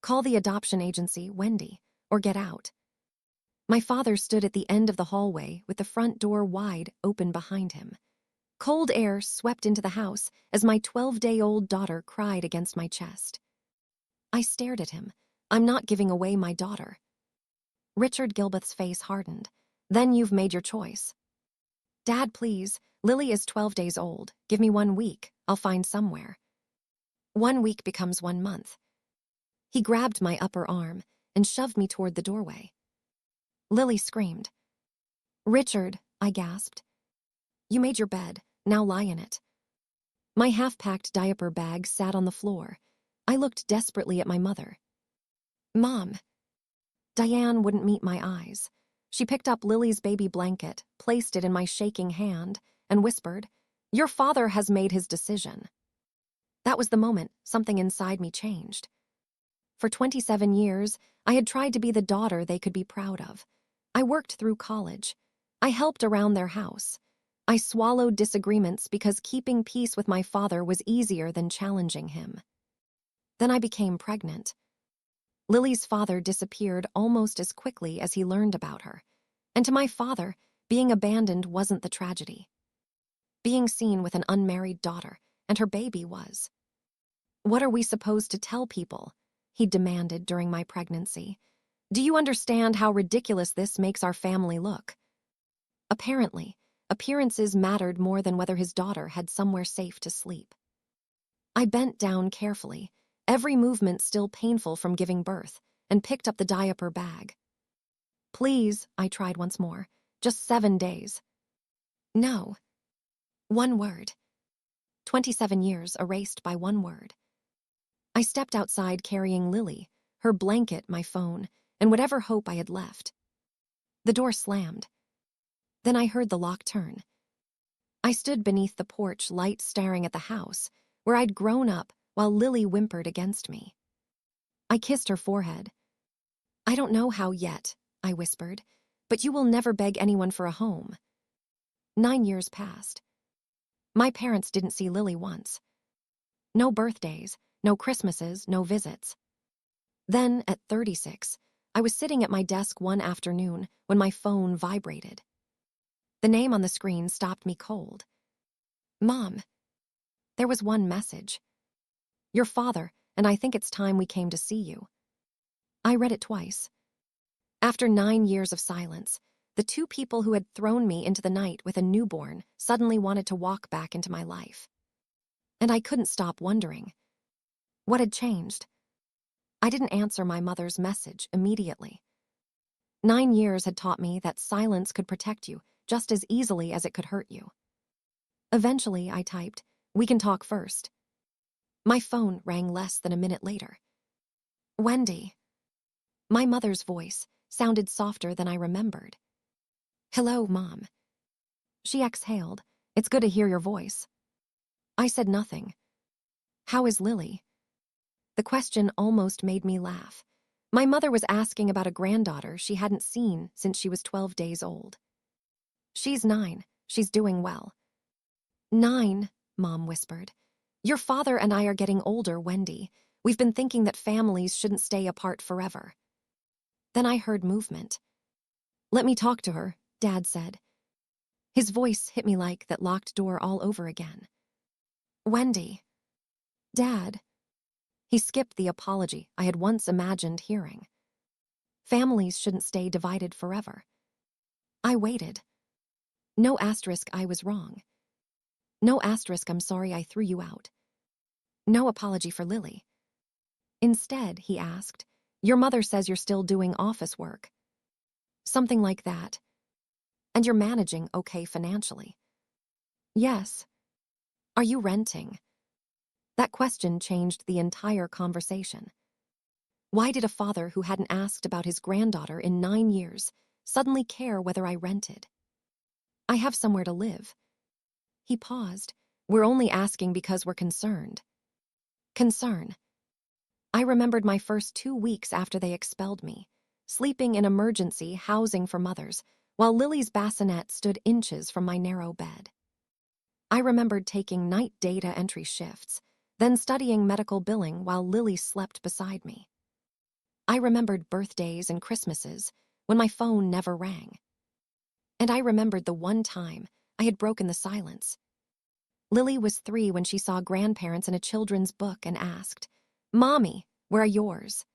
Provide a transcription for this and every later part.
Call the adoption agency, Wendy, or get out. My father stood at the end of the hallway with the front door wide open behind him. Cold air swept into the house as my 12-day-old daughter cried against my chest. I stared at him. I'm not giving away my daughter. Richard Gilbeth's face hardened. Then you've made your choice. Dad, please. Lily is 12 days old. Give me 1 week. I'll find somewhere. 1 week becomes 1 month. He grabbed my upper arm and shoved me toward the doorway. Lily screamed. Richard, I gasped. You made your bed. Now lie in it. My half-packed diaper bag sat on the floor. I looked desperately at my mother. Mom. Diane wouldn't meet my eyes. She picked up Lily's baby blanket, placed it in my shaking hand, and whispered, Your father has made his decision. That was the moment something inside me changed. For 27 years, I had tried to be the daughter they could be proud of. I worked through college. I helped around their house. I swallowed disagreements because keeping peace with my father was easier than challenging him. Then I became pregnant. Lily's father disappeared almost as quickly as he learned about her. And to my father, being abandoned wasn't the tragedy. Being seen with an unmarried daughter and her baby was. What are we supposed to tell people? He demanded during my pregnancy. Do you understand how ridiculous this makes our family look? Apparently, appearances mattered more than whether his daughter had somewhere safe to sleep. I bent down carefully, every movement still painful from giving birth, and picked up the diaper bag. Please, I tried once more, just 7 days. No. 1 word. 27 years erased by 1 word. I stepped outside carrying Lily, her blanket, my phone, and whatever hope I had left. The door slammed. Then I heard the lock turn. I stood beneath the porch light staring at the house, where I'd grown up while Lily whimpered against me. I kissed her forehead. I don't know how yet, I whispered, but you will never beg anyone for a home. 9 years passed. My parents didn't see Lily once. No birthdays, no Christmases, no visits. Then, at 36, I was sitting at my desk one afternoon when my phone vibrated. The name on the screen stopped me cold. Mom. There was one message. Your father, and I think it's time we came to see you. I read it twice. After 9 years of silence, the 2 people who had thrown me into the night with a newborn suddenly wanted to walk back into my life. And I couldn't stop wondering. What had changed? I didn't answer my mother's message immediately. 9 years had taught me that silence could protect you just as easily as it could hurt you. Eventually, I typed, We can talk first. My phone rang less than a minute later. Wendy. My mother's voice sounded softer than I remembered. Hello, Mom. She exhaled. It's good to hear your voice. I said nothing. How is Lily? The question almost made me laugh. My mother was asking about a granddaughter she hadn't seen since she was 12 days old. She's 9. She's doing well. 9, Mom whispered. Your father and I are getting older, Wendy. We've been thinking that families shouldn't stay apart forever. Then I heard movement. Let me talk to her, Dad said. His voice hit me like that locked door all over again. Wendy. Dad. He skipped the apology I had once imagined hearing. Families shouldn't stay divided forever. I waited. No asterisk, I was wrong. No asterisk, I'm sorry I threw you out. No apology for Lily. Instead, he asked, Your mother says you're still doing office work. Something like that. And you're managing okay financially. Yes. Are you renting? That question changed the entire conversation. Why did a father who hadn't asked about his granddaughter in 9 years suddenly care whether I rented? I have somewhere to live. He paused. We're only asking because we're concerned. Concern. I remembered my first 2 weeks after they expelled me, sleeping in emergency housing for mothers, while Lily's bassinet stood inches from my narrow bed. I remembered taking night data entry shifts, then studying medical billing while Lily slept beside me. I remembered birthdays and Christmases when my phone never rang. And I remembered the one time I had broken the silence. Lily was 3 when she saw grandparents in a children's book and asked, "Mommy, where are yours?"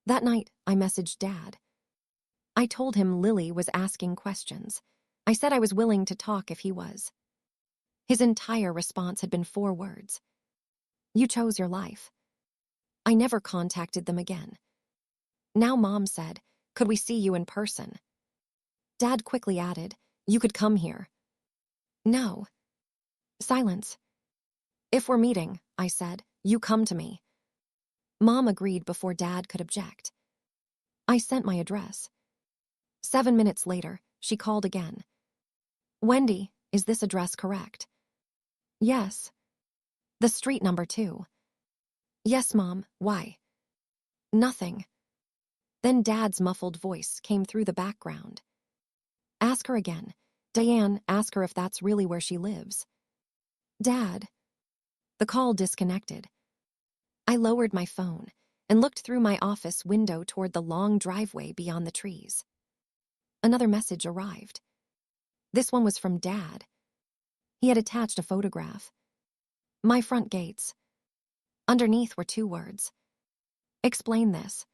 That night, I messaged Dad. I told him Lily was asking questions. I said I was willing to talk if he was. His entire response had been 4 words. "You chose your life." I never contacted them again. Now Mom said, "Could we see you in person?" Dad quickly added, "You could come here." No. Silence. "If we're meeting," I said, "you come to me." Mom agreed before Dad could object. I sent my address. 7 minutes later, she called again. "Wendy, is this address correct?" "Yes." "The street number too?" "Yes, Mom. Why?" "Nothing." Then Dad's muffled voice came through the background. "Ask her again. Diane, ask her if that's really where she lives." "Dad." The call disconnected. I lowered my phone and looked through my office window toward the long driveway beyond the trees. Another message arrived. This one was from Dad. He had attached a photograph. "My front gates." Underneath were 2 words. "Explain this."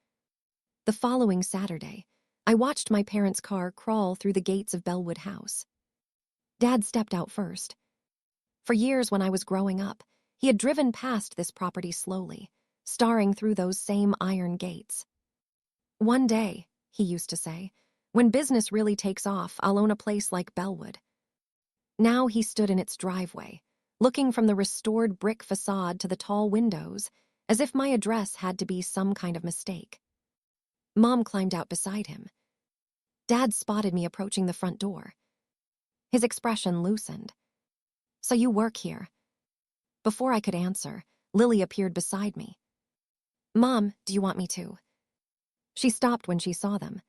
The following Saturday, I watched my parents' car crawl through the gates of Bellwood House. Dad stepped out first. For years when I was growing up, he had driven past this property slowly, staring through those same iron gates. "One day," he used to say, "when business really takes off, I'll own a place like Bellwood." Now he stood in its driveway, looking from the restored brick facade to the tall windows, as if my address had to be some kind of mistake. Mom climbed out beside him. Dad spotted me approaching the front door. His expression loosened. "So you work here?" Before I could answer, Lily appeared beside me. "Mom, do you want me to?" She stopped when she saw them.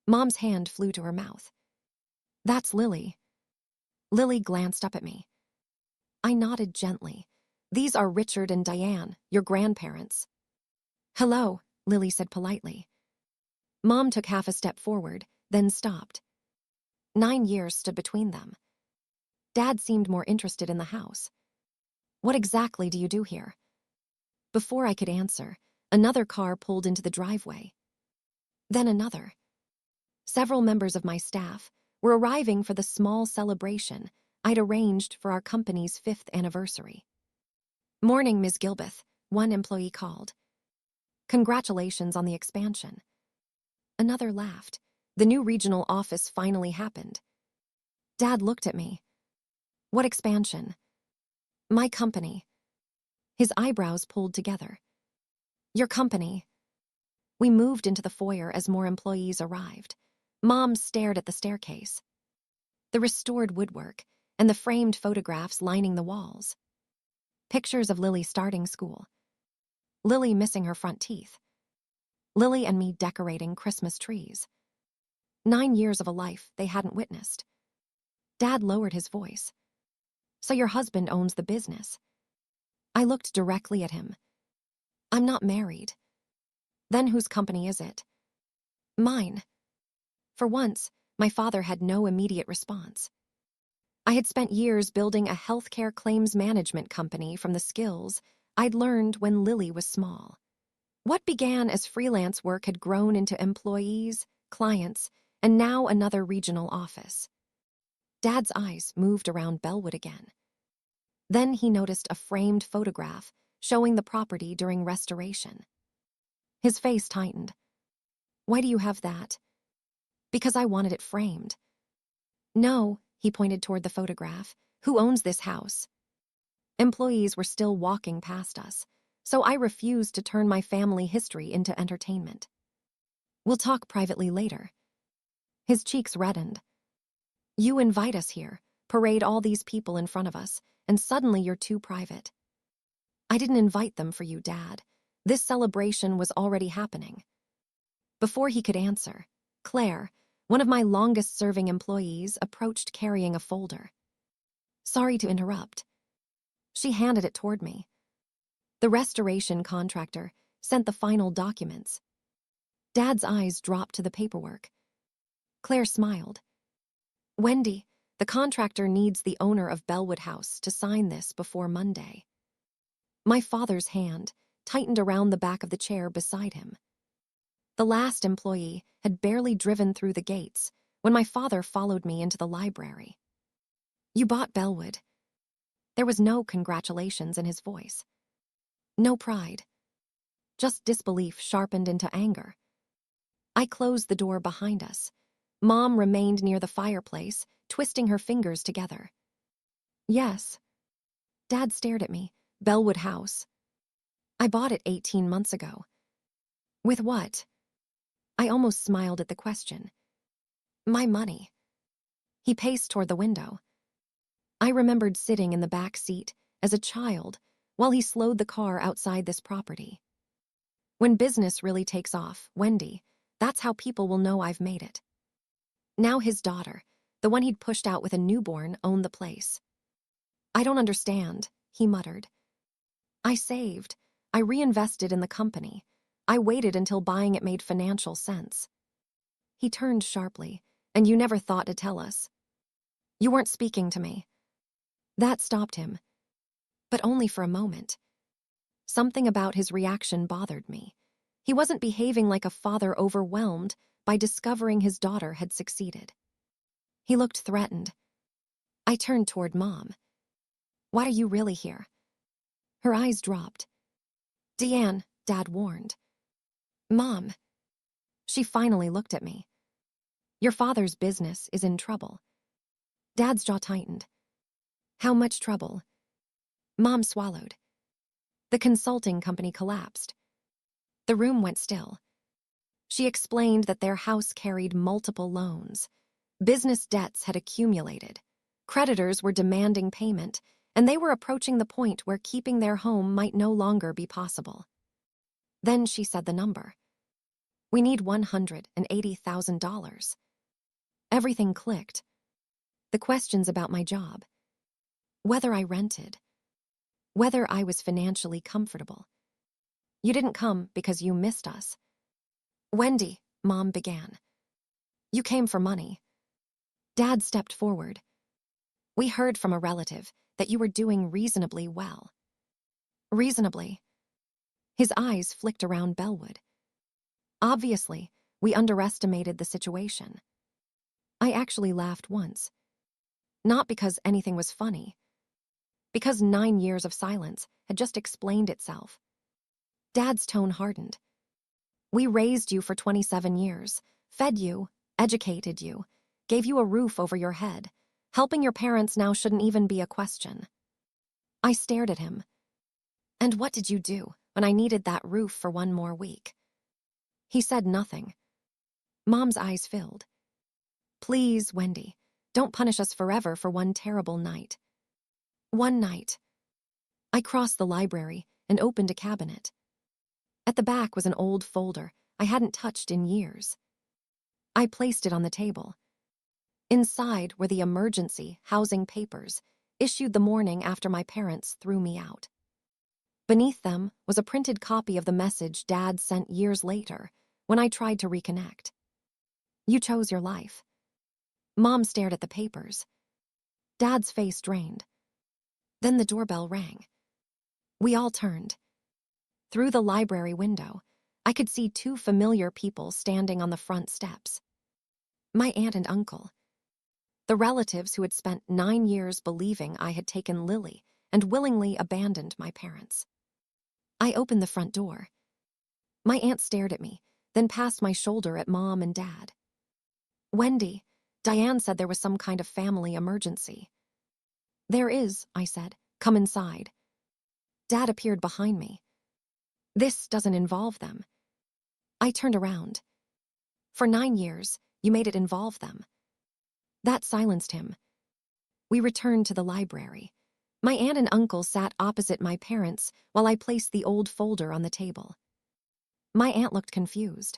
Mom's hand flew to her mouth. "That's Lily." Lily glanced up at me. I nodded gently. "These are Richard and Diane, your grandparents." "Hello," Lily said politely. Mom took half a step forward, then stopped. 9 years stood between them. Dad seemed more interested in the house. "What exactly do you do here?" Before I could answer, another car pulled into the driveway. Then another. Several members of my staff were arriving for the small celebration I'd arranged for our company's 5th anniversary. "Morning, Ms. Gilbeth," one employee called. "Congratulations on the expansion." Another laughed. The new regional office finally happened. Dad looked at me. "What expansion?" "My company." His eyebrows pulled together. "Your company." We moved into the foyer as more employees arrived. Mom stared at the staircase, the restored woodwork, and the framed photographs lining the walls. Pictures of Lily starting school. Lily missing her front teeth. Lily and me decorating Christmas trees. 9 years of a life they hadn't witnessed. Dad lowered his voice. "So your husband owns the business?" I looked directly at him. "I'm not married." "Then whose company is it?" "Mine." For once, my father had no immediate response. I had spent years building a healthcare claims management company from the skills I'd learned when Lily was small. What began as freelance work had grown into employees, clients, and now another regional office. Dad's eyes moved around Bellwood again. Then he noticed a framed photograph showing the property during restoration. His face tightened. "Why do you have that?" "Because I wanted it framed." "No," he pointed toward the photograph. "Who owns this house?" Employees were still walking past us, so I refused to turn my family history into entertainment. "We'll talk privately later." His cheeks reddened. "You invite us here, parade all these people in front of us, and suddenly you're too private." "I didn't invite them for you, Dad. This celebration was already happening." Before he could answer, Claire, one of my longest-serving employees, approached carrying a folder. "Sorry to interrupt." She handed it toward me. The restoration contractor sent the final documents. Dad's eyes dropped to the paperwork. Claire smiled. Wendy, the contractor needs the owner of Bellwood House to sign this before Monday. My father's hand tightened around the back of the chair beside him. The last employee had barely driven through the gates when my father followed me into the library. You bought Bellwood. There was no congratulations in his voice. No pride. Just disbelief sharpened into anger. I closed the door behind us. Mom remained near the fireplace, twisting her fingers together. Yes. Dad stared at me. Bellwood House. I bought it 18 months ago. With what? I almost smiled at the question. My money. He paced toward the window. I remembered sitting in the back seat as a child while he slowed the car outside this property. When business really takes off, Wendy, that's how people will know I've made it. Now his daughter, the one he'd pushed out with a newborn, owned the place. I don't understand, he muttered. I saved. I reinvested in the company. I waited until buying it made financial sense. He turned sharply, and you never thought to tell us. You weren't speaking to me. That stopped him, but only for a moment. Something about his reaction bothered me. He wasn't behaving like a father overwhelmed by discovering his daughter had succeeded. He looked threatened. I turned toward Mom. Why are you really here? Her eyes dropped. Deanne, Dad warned. Mom. She finally looked at me. Your father's business is in trouble. Dad's jaw tightened. How much trouble? Mom swallowed. The consulting company collapsed. The room went still. She explained that their house carried multiple loans. Business debts had accumulated. Creditors were demanding payment, and they were approaching the point where keeping their home might no longer be possible. Then she said the number. We need $180,000. Everything clicked. The questions about my job. Whether I rented. Whether I was financially comfortable. You didn't come because you missed us. Wendy, Mom began. You came for money. Dad stepped forward. We heard from a relative that you were doing reasonably well. Reasonably. His eyes flicked around Bellwood. Obviously, we underestimated the situation. I actually laughed once. Not because anything was funny. Because 9 years of silence had just explained itself. Dad's tone hardened. We raised you for 27 years, fed you, educated you, gave you a roof over your head. Helping your parents now shouldn't even be a question. I stared at him. And what did you do when I needed that roof for one more week? He said nothing. Mom's eyes filled. Please, Wendy, don't punish us forever for one terrible night. One night. I crossed the library and opened a cabinet. At the back was an old folder I hadn't touched in years. I placed it on the table. Inside were the emergency housing papers issued the morning after my parents threw me out. Beneath them was a printed copy of the message Dad sent years later when I tried to reconnect. You chose your life. Mom stared at the papers. Dad's face drained. Then the doorbell rang. We all turned. Through the library window, I could see 2 familiar people standing on the front steps. My aunt and uncle. The relatives who had spent 9 years believing I had taken Lily and willingly abandoned my parents. I opened the front door. My aunt stared at me, then passed my shoulder at Mom and Dad. Wendy, Diane said there was some kind of family emergency. There is, I said. Come inside. Dad appeared behind me. This doesn't involve them. I turned around. For 9 years, you made it involve them. That silenced him. We returned to the library. My aunt and uncle sat opposite my parents while I placed the old folder on the table. My aunt looked confused.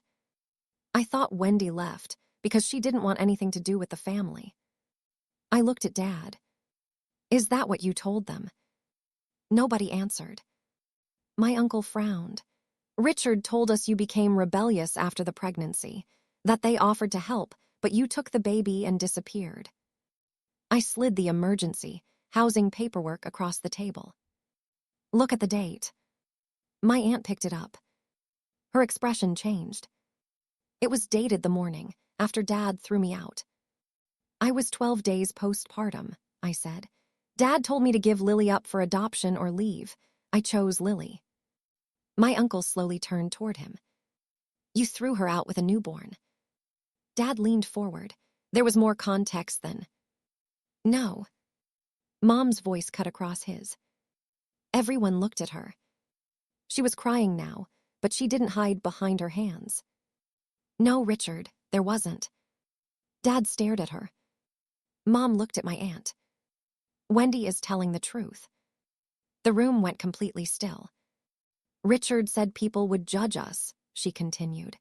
I thought Wendy left because she didn't want anything to do with the family. I looked at Dad. Is that what you told them? Nobody answered. My uncle frowned. Richard told us you became rebellious after the pregnancy, that they offered to help, but you took the baby and disappeared. I slid the emergency, housing paperwork across the table. Look at the date. My aunt picked it up. Her expression changed. It was dated the morning, after Dad threw me out. I was 12 days postpartum, I said. Dad told me to give Lily up for adoption or leave. I chose Lily. My uncle slowly turned toward him. You threw her out with a newborn. Dad leaned forward. There was more context than, no. Mom's voice cut across his. Everyone looked at her. She was crying now, but she didn't hide behind her hands. No, Richard, there wasn't. Dad stared at her. Mom looked at my aunt. Wendy is telling the truth. The room went completely still. Richard said people would judge us, she continued.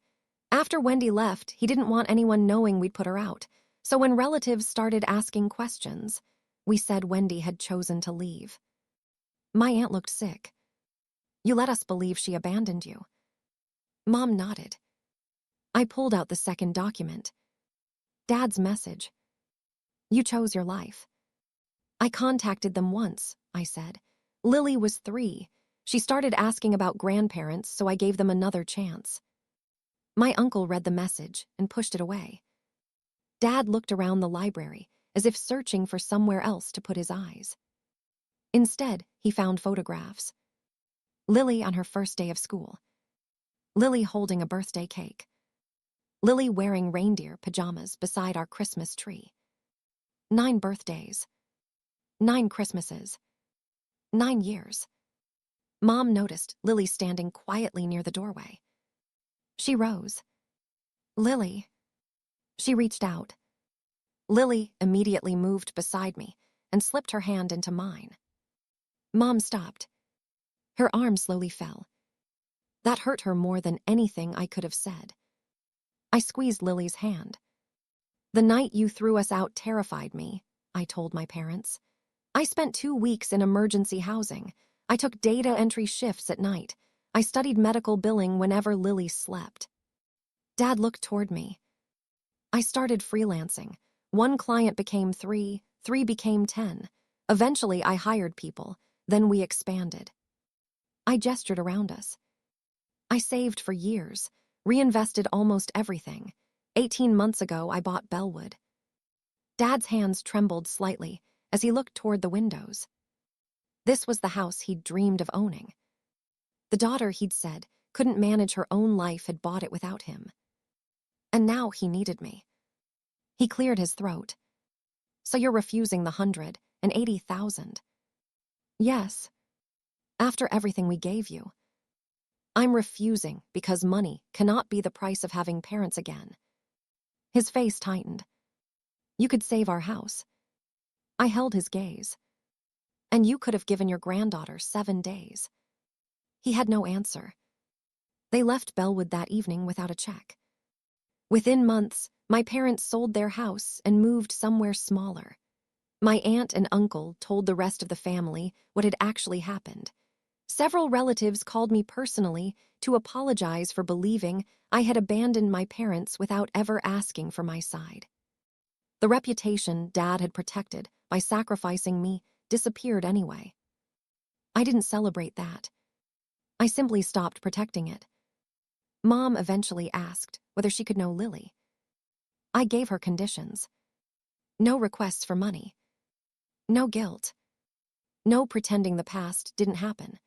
After Wendy left, he didn't want anyone knowing we'd put her out, so when relatives started asking questions, we said Wendy had chosen to leave. My aunt looked sick. You let us believe she abandoned you. Mom nodded. I pulled out the second document. Dad's message. You chose your life. I contacted them once, I said. Lily was 3. She started asking about grandparents, so I gave them another chance. My uncle read the message and pushed it away. Dad looked around the library, as if searching for somewhere else to put his eyes. Instead, he found photographs. Lily on her first day of school. Lily holding a birthday cake. Lily wearing reindeer pajamas beside our Christmas tree. 9 birthdays. 9 Christmases. 9 years. Mom noticed Lily standing quietly near the doorway. She rose. Lily. She reached out. Lily immediately moved beside me and slipped her hand into mine. Mom stopped. Her arm slowly fell. That hurt her more than anything I could have said. I squeezed Lily's hand. The night you threw us out terrified me, I told my parents. I spent 2 weeks in emergency housing. I took data entry shifts at night. I studied medical billing whenever Lily slept. Dad looked toward me. I started freelancing. 1 client became 3, 3 became 10. Eventually, I hired people. Then we expanded. I gestured around us. I saved for years, reinvested almost everything. 18 months ago, I bought Bellwood. Dad's hands trembled slightly as he looked toward the windows. This was the house he'd dreamed of owning. The daughter, he'd said, couldn't manage her own life, had bought it without him. And now he needed me. He cleared his throat. So you're refusing the 180,000? Yes. After everything we gave you. I'm refusing because money cannot be the price of having parents again. His face tightened. You could save our house. I held his gaze. And you could have given your granddaughter 7 days. He had no answer. They left Bellwood that evening without a check. Within months, my parents sold their house and moved somewhere smaller. My aunt and uncle told the rest of the family what had actually happened. Several relatives called me personally to apologize for believing I had abandoned my parents without ever asking for my side. The reputation Dad had protected by sacrificing me disappeared anyway. I didn't celebrate that. I simply stopped protecting it. Mom eventually asked whether she could know Lily. I gave her conditions. No requests for money. No guilt. No pretending the past didn't happen.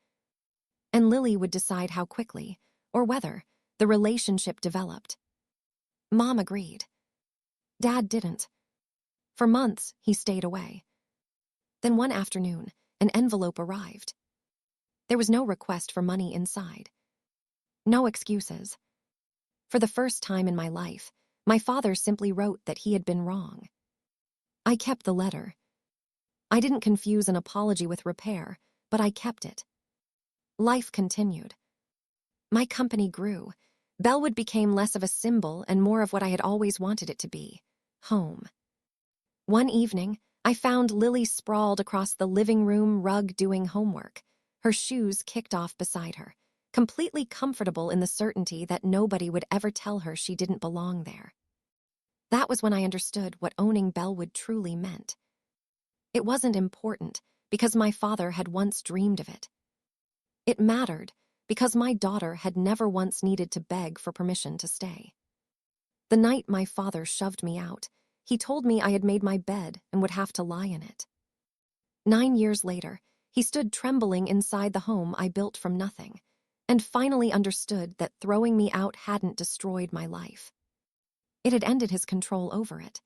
And Lily would decide how quickly, or whether, the relationship developed. Mom agreed. Dad didn't. For months, he stayed away. Then one afternoon, an envelope arrived. There was no request for money inside. No excuses. For the first time in my life, my father simply wrote that he had been wrong. I kept the letter. I didn't confuse an apology with repair, but I kept it. Life continued. My company grew. Bellwood became less of a symbol and more of what I had always wanted it to be: home. One evening, I found Lily sprawled across the living room rug doing homework, her shoes kicked off beside her, completely comfortable in the certainty that nobody would ever tell her she didn't belong there. That was when I understood what owning Bellwood truly meant. It wasn't important because my father had once dreamed of it. It mattered because my daughter had never once needed to beg for permission to stay. The night my father shoved me out, he told me I had made my bed and would have to lie in it. 9 years later, he stood trembling inside the home I built from nothing, and finally understood that throwing me out hadn't destroyed my life. It had ended his control over it.